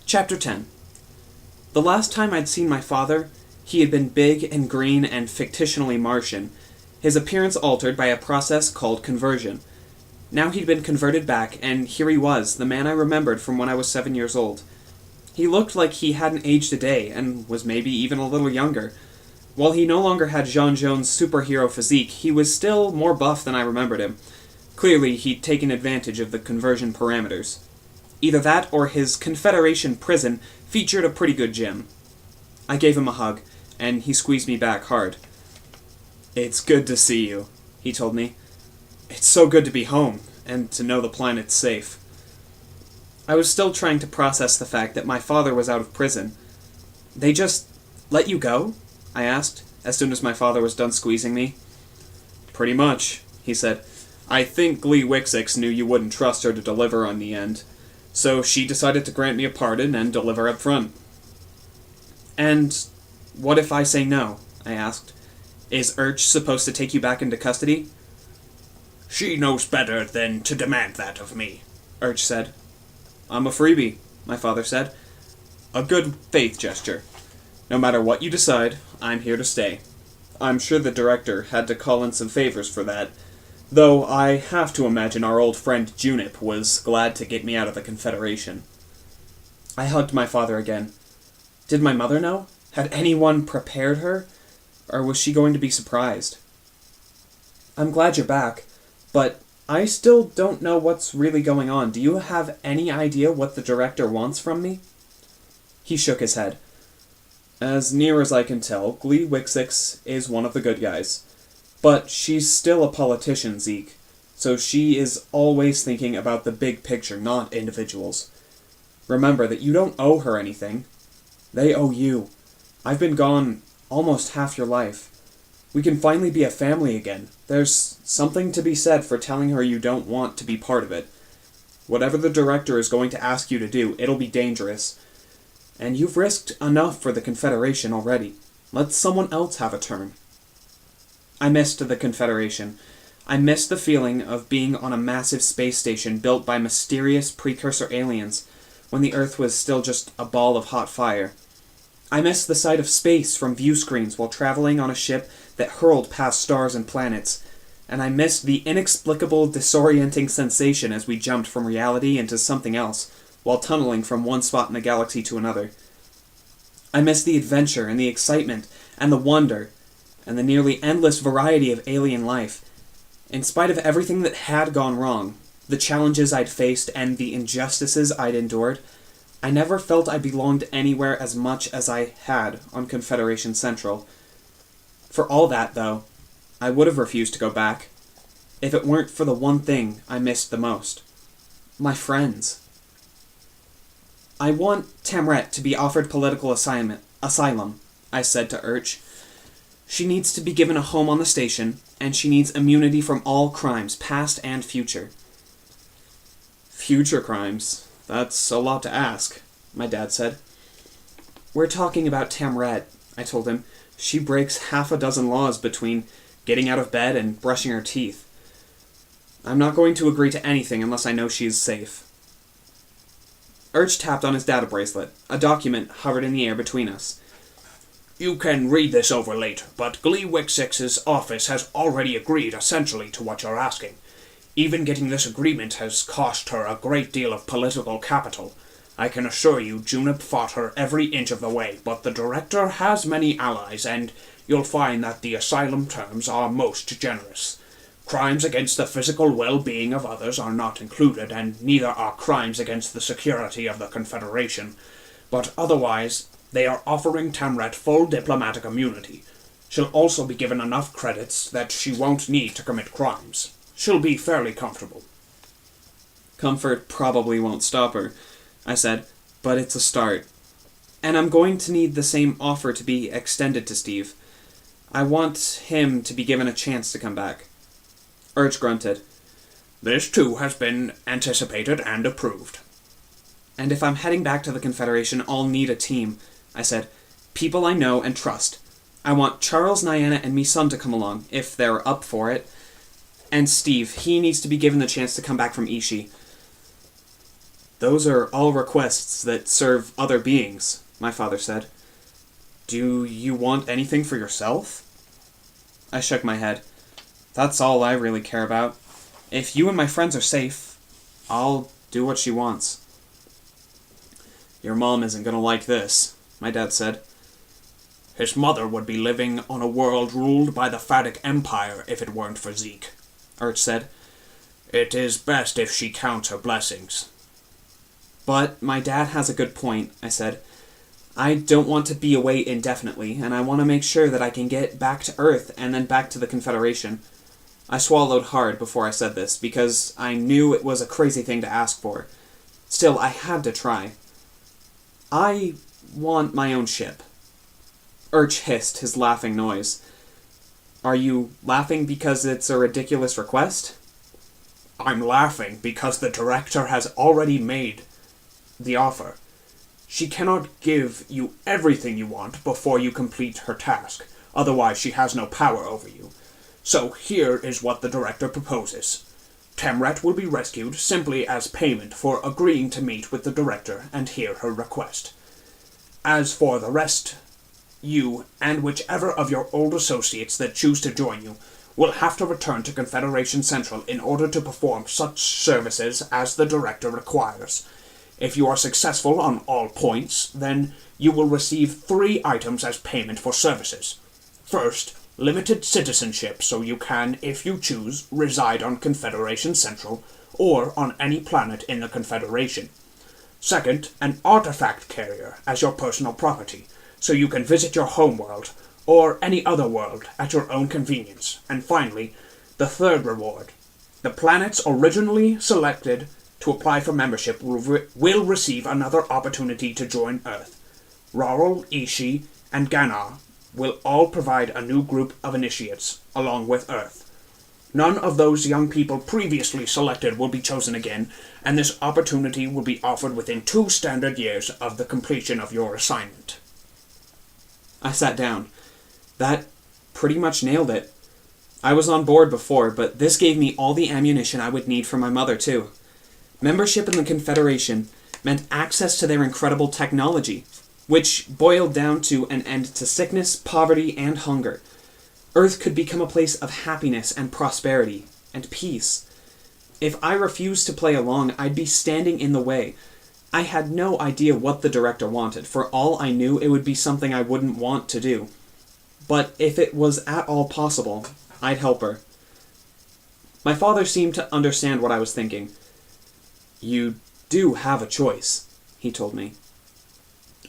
Chapter 10. The last time I'd seen my father, he had been big and green and fictionally Martian, his appearance altered by a process called conversion. Now he'd been converted back, and here he was, the man I remembered from when I was 7 years old. He looked like he hadn't aged a day, and was maybe even a little younger. While he no longer had Jean Jones' superhero physique, he was still more buff than I remembered him. Clearly, he'd taken advantage of the conversion parameters. Either that or his Confederation prison featured a pretty good gym. I gave him a hug, and he squeezed me back hard. "It's good to see you," he told me. "It's so good to be home, and to know the planet's safe." I was still trying to process the fact that my father was out of prison. "They just let you go?" I asked, as soon as my father was done squeezing me. "Pretty much," he said. "I think Liss-Chapter knew you wouldn't trust her to deliver on the end, so she decided to grant me a pardon and deliver up front." "And what if I say no?" I asked. "Is Urch supposed to take you back into custody?" "She knows better than to demand that of me," Urch said. "I'm a freebie," my father said. "A good faith gesture. No matter what you decide, I'm here to stay." I'm sure the director had to call in some favors for that, though I have to imagine our old friend Junip was glad to get me out of the Confederation. I hugged my father again. Did my mother know? Had anyone prepared her? Or was she going to be surprised? "I'm glad you're back, but I still don't know what's really going on. Do you have any idea what the director wants from me?" He shook his head. "As near as I can tell, Liss-Chapter is one of the good guys. But she's still a politician, Zeke, so she is always thinking about the big picture, not individuals. Remember that you don't owe her anything. They owe you. I've been gone almost half your life. We can finally be a family again. There's something to be said for telling her you don't want to be part of it. Whatever the director is going to ask you to do, it'll be dangerous. And you've risked enough for the Confederation already. Let someone else have a turn." I missed the Confederation. I missed the feeling of being on a massive space station built by mysterious precursor aliens, when the Earth was still just a ball of hot fire. I missed the sight of space from view screens while traveling on a ship that hurled past stars and planets, and I missed the inexplicable, disorienting sensation as we jumped from reality into something else, while tunneling from one spot in the galaxy to another. I missed the adventure and the excitement and the wonder and the nearly endless variety of alien life. In spite of everything that had gone wrong, the challenges I'd faced and the injustices I'd endured, I never felt I belonged anywhere as much as I had on Confederation Central. For all that, though, I would have refused to go back, if it weren't for the one thing I missed the most. My friends. "I want Tamret to be offered political asylum," I said to Urch. "She needs to be given a home on the station, and she needs immunity from all crimes, past and future." "Future crimes? That's a lot to ask," my dad said. "We're talking about Tamret," I told him. "She breaks half a dozen laws between getting out of bed and brushing her teeth. I'm not going to agree to anything unless I know she's safe." Urch tapped on his data bracelet. A document hovered in the air between us. "You can read this over later, but Liss-Chapter's office has already agreed essentially to what you're asking. Even getting this agreement has cost her a great deal of political capital. I can assure you Junip fought her every inch of the way, but the director has many allies, and you'll find that the asylum terms are most generous. Crimes against the physical well-being of others are not included, and neither are crimes against the security of the Confederation. But otherwise, they are offering Tamret full diplomatic immunity. She'll also be given enough credits that she won't need to commit crimes. She'll be fairly comfortable." "Comfort probably won't stop her," I said, "but it's a start. And I'm going to need the same offer to be extended to Steve. I want him to be given a chance to come back." Urch grunted. "This too has been anticipated and approved." "And if I'm heading back to the Confederation, I'll need a team," I said. "People I know and trust. I want Charles, Niana, and Misun to come along, if they're up for it. And Steve, he needs to be given the chance to come back from Ishi. Those are all requests that serve other beings, my father said. Do you want anything for yourself? I shook my head. That's all I really care about. If you and my friends are safe, I'll do what she wants. Your mom isn't gonna like this, my dad said. His mother would be living on a world ruled by the Phatic Empire if it weren't for Zeke, Urch said. It is best if she counts her blessings. But my dad has a good point, I said. I don't want to be away indefinitely, and I want to make sure that I can get back to Earth and then back to the Confederation. I swallowed hard before I said this, because I knew it was a crazy thing to ask for. Still, I had to try. I want my own ship. Urch hissed, his laughing noise. Are you laughing because it's a ridiculous request? I'm laughing because the director has already made the offer. She cannot give you everything you want before you complete her task, otherwise she has no power over you. So here is what the director proposes. Temret will be rescued simply as payment for agreeing to meet with the director and hear her request. As for the rest, you, and whichever of your old associates that choose to join you, will have to return to Confederation Central in order to perform such services as the director requires. If you are successful on all points, then you will receive 3 items as payment for services. First, limited citizenship, so you can, if you choose, reside on Confederation Central or on any planet in the Confederation. Second, an artifact carrier as your personal property, so you can visit your homeworld or any other world at your own convenience. And finally, the third reward. The planets originally selected to apply for membership will receive another opportunity to join Earth. Raral, Ishi, and Ganar will all provide a new group of initiates, along with Earth. None of those young people previously selected will be chosen again, and this opportunity will be offered within 2 standard years of the completion of your assignment. I sat down. That pretty much nailed it. I was on board before, but this gave me all the ammunition I would need for my mother, too. Membership in the Confederation meant access to their incredible technology, which boiled down to an end to sickness, poverty, and hunger. Earth could become a place of happiness and prosperity and peace. If I refused to play along, I'd be standing in the way. I had no idea what the director wanted. For all I knew, it would be something I wouldn't want to do. But if it was at all possible, I'd help her. My father seemed to understand what I was thinking. You do have a choice, he told me.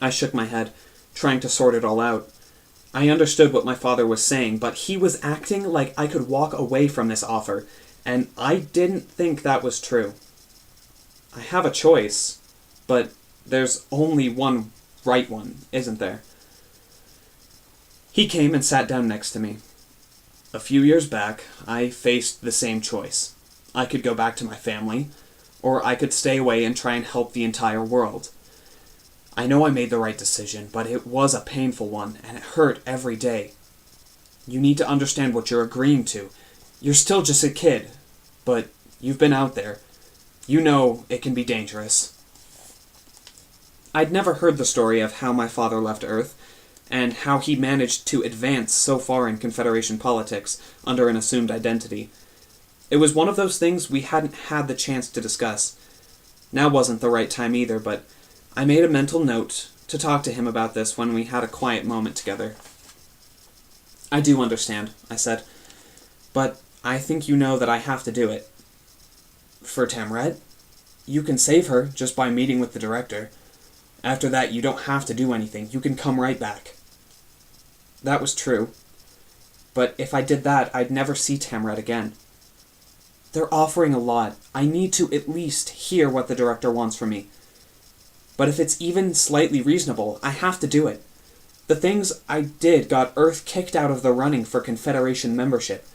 I shook my head, trying to sort it all out. I understood what my father was saying, but he was acting like I could walk away from this offer, and I didn't think that was true. I have a choice, but there's only one right one, isn't there? He came and sat down next to me. A few years back, I faced the same choice. I could go back to my family, or I could stay away and try and help the entire world. I know I made the right decision, but it was a painful one, and it hurt every day. You need to understand what you're agreeing to. You're still just a kid, but you've been out there. You know it can be dangerous. I'd never heard the story of how my father left Earth, and how he managed to advance so far in Confederation politics under an assumed identity. It was one of those things we hadn't had the chance to discuss. Now wasn't the right time either, but I made a mental note to talk to him about this when we had a quiet moment together. I do understand, I said, but I think you know that I have to do it. For Temret, you can save her just by meeting with the director. After that, you don't have to do anything. You can come right back. That was true. But if I did that, I'd never see Temret again. They're offering a lot. I need to at least hear what the director wants from me. But if it's even slightly reasonable, I have to do it. The things I did got Earth kicked out of the running for Confederation membership.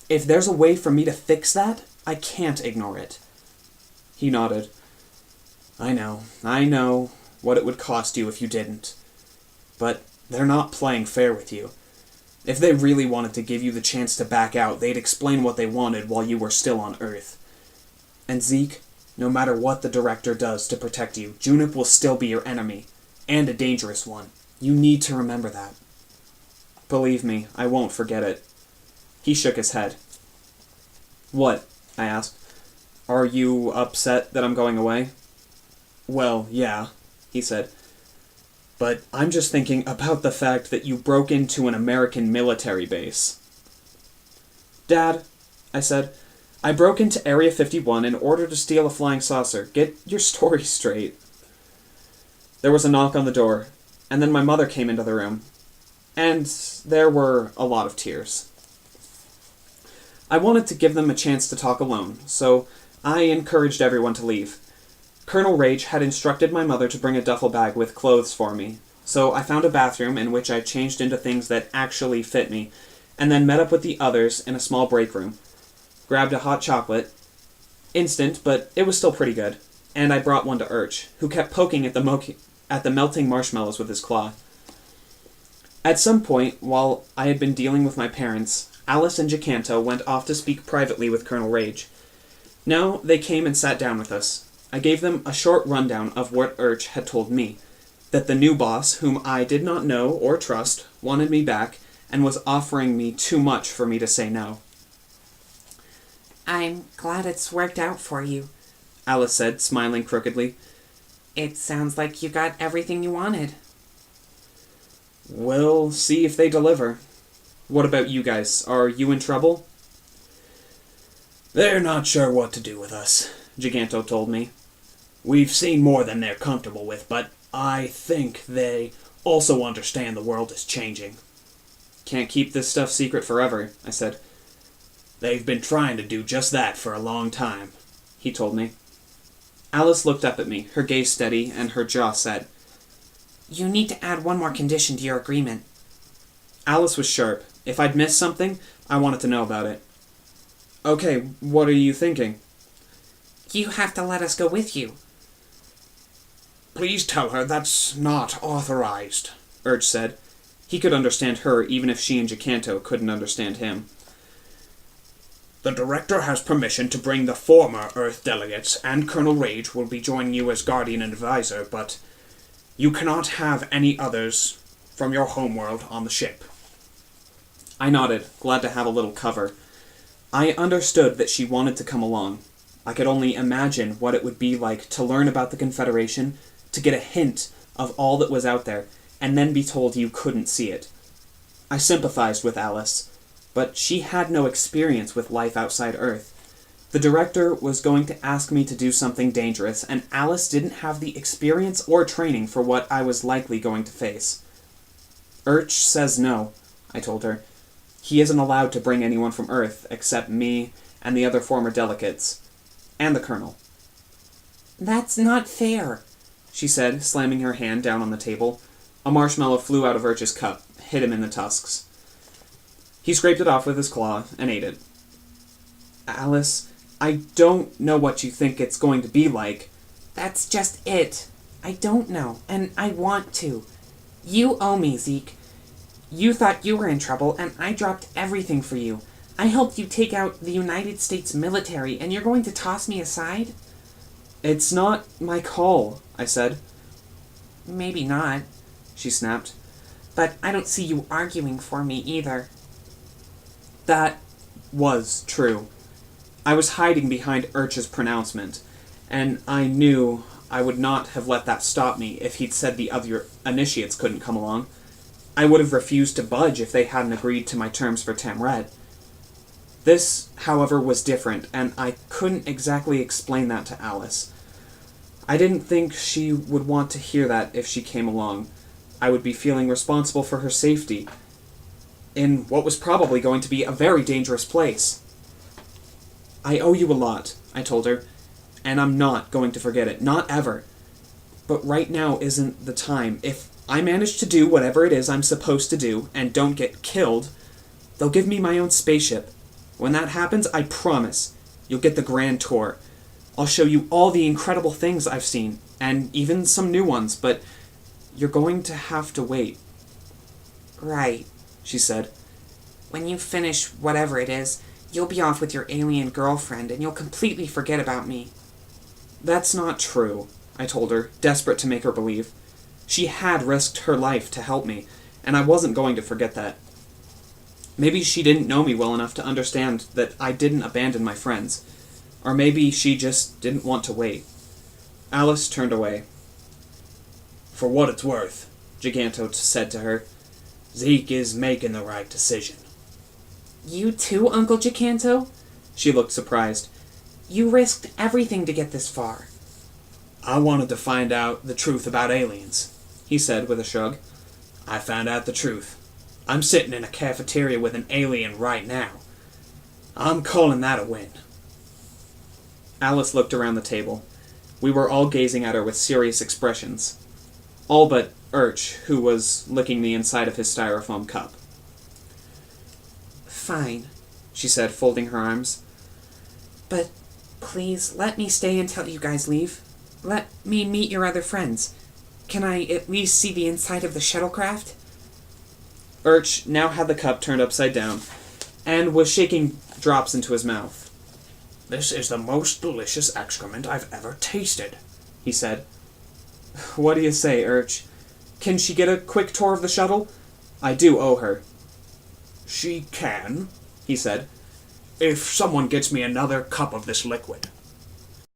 If there's a way for me to fix that, I can't ignore it. He nodded. I know what it would cost you if you didn't. But they're not playing fair with you. If they really wanted to give you the chance to back out, they'd explain what they wanted while you were still on Earth. And Zeke, No matter what the director does to protect you, Junip will still be your enemy, and a dangerous one. You need to remember that. Believe me, I won't forget it. He shook his head. What? I asked. Are you upset that I'm going away? Well, yeah, he said. But I'm just thinking about the fact that you broke into an American military base. Dad, I said, I broke into Area 51 in order to steal a flying saucer. Get your story straight. There was a knock on the door, and then my mother came into the room. And there were a lot of tears. I wanted to give them a chance to talk alone, so I encouraged everyone to leave. Colonel Rage had instructed my mother to bring a duffel bag with clothes for me, so I found a bathroom in which I changed into things that actually fit me, and then met up with the others in a small break room. Grabbed a hot chocolate. Instant, but it was still pretty good. And I brought one to Urch, who kept poking at the melting marshmallows with his claw. At some point, while I had been dealing with my parents, Alice and Jacanto went off to speak privately with Colonel Rage. Now they came and sat down with us. I gave them a short rundown of what Urch had told me, that the new boss, whom I did not know or trust, wanted me back and was offering me too much for me to say no. I'm glad it's worked out for you, Alice said, smiling crookedly. It sounds like you got everything you wanted. We'll see if they deliver. What about you guys? Are you in trouble? They're not sure what to do with us, Giganto told me. We've seen more than they're comfortable with, but I think they also understand the world is changing. Can't keep this stuff secret forever, I said. They've been trying to do just that for a long time, he told me. Alice looked up at me, her gaze steady and her jaw set. You need to add one more condition to your agreement. Alice was sharp. If I'd missed something, I wanted to know about it. Okay, what are you thinking? You have to let us go with you. Please tell her that's not authorized, Urch said. He could understand her even if she and Jacanto couldn't understand him. The director has permission to bring the former Earth delegates, and Colonel Rage will be joining you as guardian and advisor, but you cannot have any others from your homeworld on the ship. I nodded, glad to have a little cover. I understood that she wanted to come along. I could only imagine what it would be like to learn about the Confederation, to get a hint of all that was out there, and then be told you couldn't see it. I sympathized with Alice, but she had no experience with life outside Earth. The director was going to ask me to do something dangerous, and Alice didn't have the experience or training for what I was likely going to face. Urch says no, I told her. He isn't allowed to bring anyone from Earth except me and the other former delegates. And the Colonel. That's not fair, she said, slamming her hand down on the table. A marshmallow flew out of Urch's cup, hit him in the tusks. He scraped it off with his claw and ate it. Alice, I don't know what you think it's going to be like. That's just it. I don't know, and I want to. You owe me, Zeke. You thought you were in trouble, and I dropped everything for you. I helped you take out the United States military, and you're going to toss me aside? It's not my call, I said. Maybe not, she snapped. But I don't see you arguing for me either. That was true. I was hiding behind Urch's pronouncement, and I knew I would not have let that stop me if he'd said the other initiates couldn't come along. I would have refused to budge if they hadn't agreed to my terms for Tamred. This, however, was different, and I couldn't exactly explain that to Alice. I didn't think she would want to hear that if she came along. I would be feeling responsible for her safety, in what was probably going to be a very dangerous place. I owe you a lot, I told her, and I'm not going to forget it, not ever. But right now isn't the time. If I manage to do whatever it is I'm supposed to do, and don't get killed, they'll give me my own spaceship. When that happens, I promise, you'll get the grand tour. I'll show you all the incredible things I've seen, and even some new ones, but you're going to have to wait. Right, she said. When you finish whatever it is, you'll be off with your alien girlfriend, and you'll completely forget about me. That's not true, I told her, desperate to make her believe. She had risked her life to help me, and I wasn't going to forget that. Maybe she didn't know me well enough to understand that I didn't abandon my friends. Or maybe she just didn't want to wait. Alice turned away. For what it's worth, Giganto said to her, Zeke is making the right decision. You too, Uncle Giganto? She looked surprised. You risked everything to get this far. I wanted to find out the truth about aliens, he said with a shrug. I found out the truth. I'm sitting in a cafeteria with an alien right now. I'm calling that a win. Alice looked around the table. We were all gazing at her with serious expressions. All but Urch, who was licking the inside of his styrofoam cup. Fine, she said, folding her arms. But please let me stay until you guys leave. Let me meet your other friends. Can I at least see the inside of the shuttlecraft? Urch now had the cup turned upside down, and was shaking drops into his mouth. This is the most delicious excrement I've ever tasted, he said. What do you say, Urch? Can she get a quick tour of the shuttle? I do owe her. She can, he said, if someone gets me another cup of this liquid.